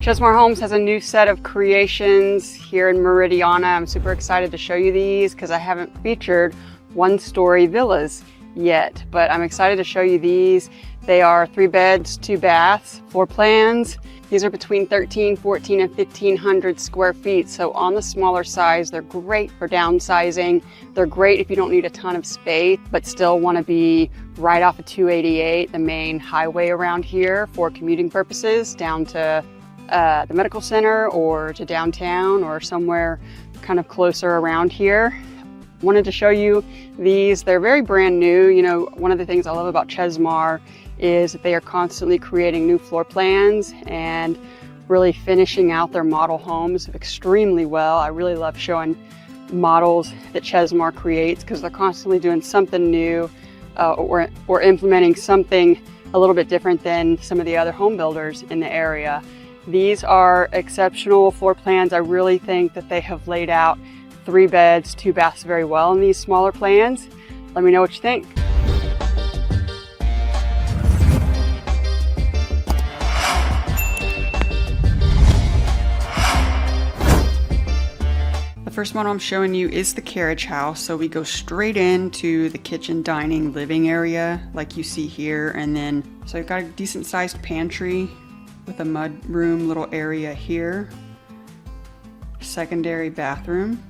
Chesmar Homes has a new set of creations here in Meridiana. I'm super excited to show you these because I haven't featured one-story villas yet, but I'm excited to show you these. They are 3 beds, 2 baths, floor plans. These are between 13, 14, and 1,500 square feet. So on the smaller size, they're great for downsizing. They're great if you don't need a ton of space, but still want to be right off of 288, the main highway around here, for commuting purposes down to the medical center or to downtown or somewhere kind of closer around here. Wanted to show you these. They're very brand new. You know, one of the things I love about Chesmar is that they are constantly creating new floor plans and really finishing out their model homes extremely well. I really love showing models that Chesmar creates because they're constantly doing something new or implementing something a little bit different than some of the other home builders in the area. These are exceptional floor plans. I really think that they have laid out 3 beds, 2 baths very well in these smaller plans. Let me know what you think. The first one I'm showing you is the carriage house. So we go straight into the kitchen, dining, living area like you see here. And then, so you've got a decent sized pantry with a mud room little area here. Secondary bathroom.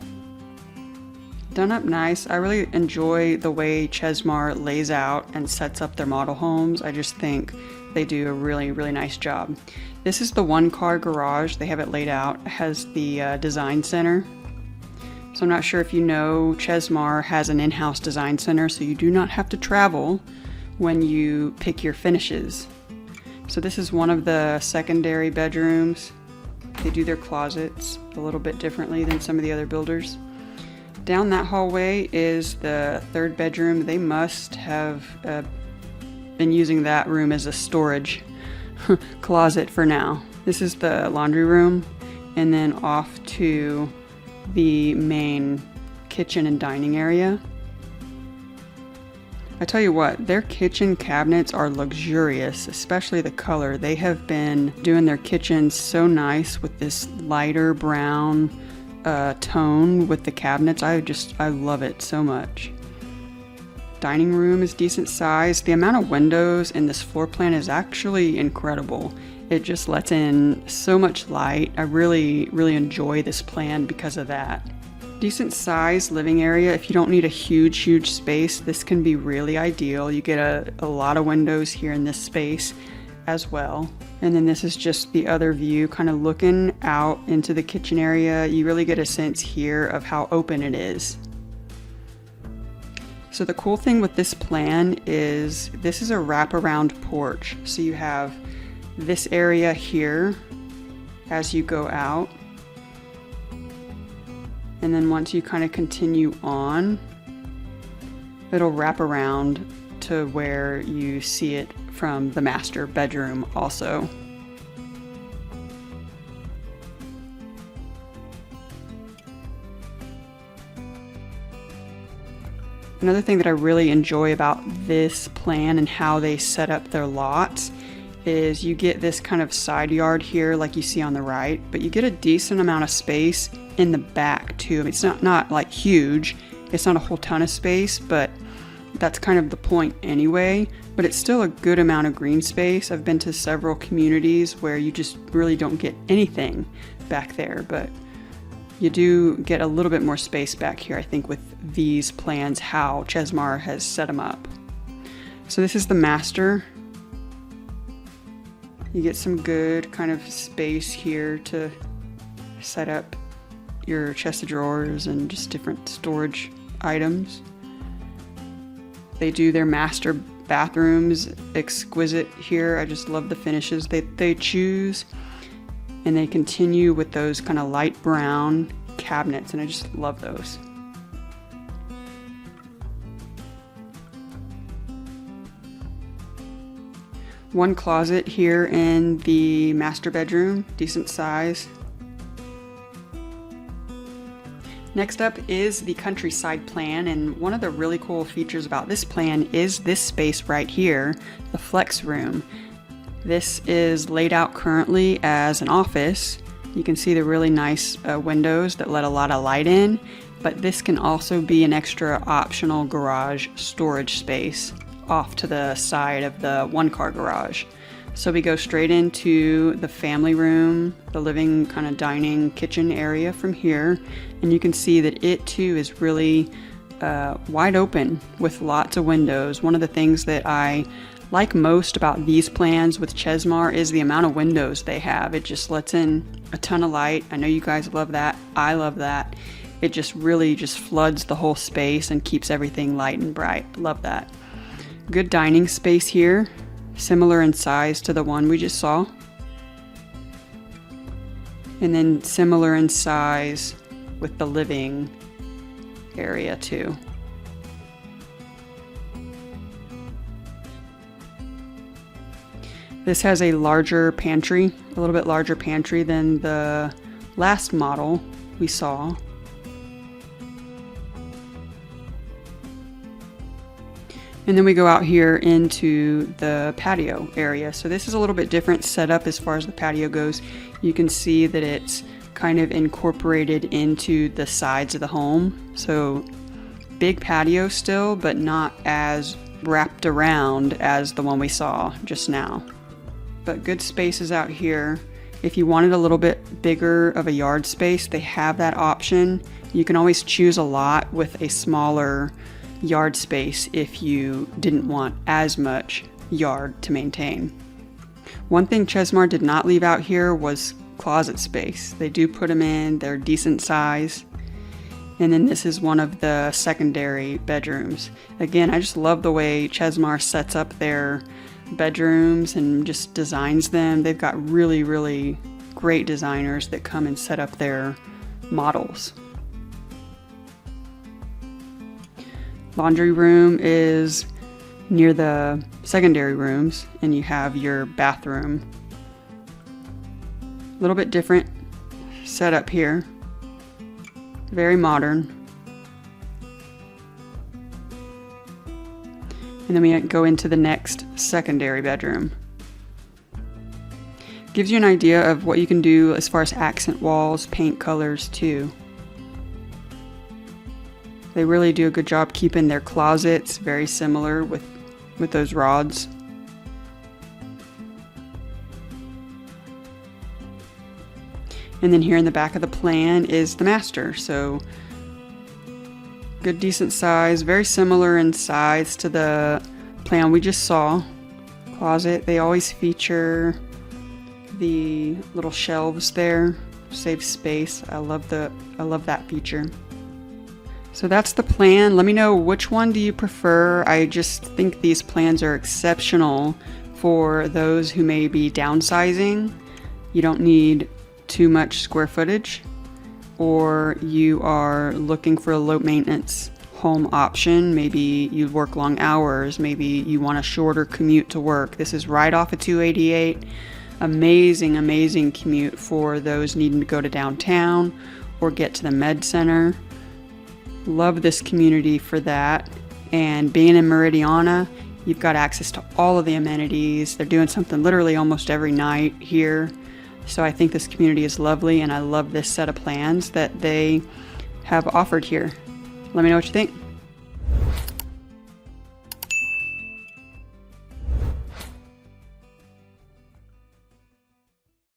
Done up nice. I really enjoy the way Chesmar lays out and sets up their model homes. I just think they do a really, really nice job. This is the 1-car garage. They have it laid out. It has the design center. So I'm not sure if you know, Chesmar has an in-house design center, so you do not have to travel when you pick your finishes. So this is one of the secondary bedrooms. They do their closets a little bit differently than some of the other builders. Down that hallway is the 3rd bedroom. They must have been using that room as a storage closet for now. This is the laundry room, and then off to the main kitchen and dining area. I tell you what, their kitchen cabinets are luxurious, especially the color. They have been doing their kitchens so nice with this lighter brown tone with the cabinets. I love it so much. Dining room is decent size. The amount of windows in this floor plan is actually incredible. It just lets in so much light. I really, really enjoy this plan because of that. Decent size living area. If you don't need a huge space, this can be really ideal. You get a lot of windows here in this space as well. And then this is just the other view, kind of looking out into the kitchen area. You really get a sense here of how open it is. So the cool thing with this plan is this is a wraparound porch. So you have this area here as you go out, and then once you kind of continue on, it'll wrap around to where you see it from the master bedroom also. Another thing that I really enjoy about this plan and how they set up their lots is you get this kind of side yard here like you see on the right, but you get a decent amount of space in the back too. I mean, it's not like huge, it's not a whole ton of space, but that's kind of the point anyway, but it's still a good amount of green space. I've been to several communities where you just really don't get anything back there, but you do get a little bit more space back here, I think, with these plans, how Chesmar has set them up. So this is the master. You get some good kind of space here to set up your chest of drawers and just different storage items. They do their master bathrooms exquisite here. I just love the finishes they choose. And they continue with those kind of light brown cabinets, and I just love those. One closet here in the master bedroom, decent size. Next up is the countryside plan, and one of the really cool features about this plan is this space right here, the flex room. This is laid out currently as an office. You can see the really nice windows that let a lot of light in, but this can also be an extra optional garage storage space off to the side of the one-car garage. So we go straight into the family room, the living kind of dining kitchen area from here, and you can see that it too is really wide open with lots of windows. One of the things that I like most about these plans with Chesmar is the amount of windows they have. It just lets in a ton of light. I know you guys love that. I love that. It just really just floods the whole space and keeps everything light and bright. Love that. Good dining space here, similar in size to the one we just saw. And then similar in size with the living area too. This has a larger pantry, a little bit larger pantry than the last model we saw. And then we go out here into the patio area. So this is a little bit different setup as far as the patio goes. You can see that it's kind of incorporated into the sides of the home. So big patio still, but not as wrapped around as the one we saw just now. But good spaces out here. If you wanted a little bit bigger of a yard space, they have that option. You can always choose a lot with a smaller yard space if you didn't want as much yard to maintain. One thing Chesmar did not leave out here was closet space. They do put them in, they're decent size. And then this is one of the secondary bedrooms. Again, I just love the way Chesmar sets up their bedrooms and just designs them. They've got really, really great designers that come and set up their models. Laundry room is near the secondary rooms, and you have your bathroom. A little bit different setup here. Very modern. And then we go into the next secondary bedroom. Gives you an idea of what you can do as far as accent walls, paint colors too. They really do a good job keeping their closets very similar with those rods. And then here in the back of the plan is the master. So good decent size, very similar in size to the plan we just saw. Closet, they always feature the little shelves there, save space. I love that feature. So that's the plan. Let me know, which one do you prefer? I just think these plans are exceptional for those who may be downsizing. You don't need too much square footage, or you are looking for a low maintenance home option. Maybe you work long hours, maybe you want a shorter commute to work. This is right off of 288. Amazing commute for those needing to go to downtown or get to the med center. Love this community for that. And being in Meridiana, you've got access to all of the amenities. They're doing something literally almost every night here. So I think this community is lovely, and I love this set of plans that they have offered here. Let me know what you think.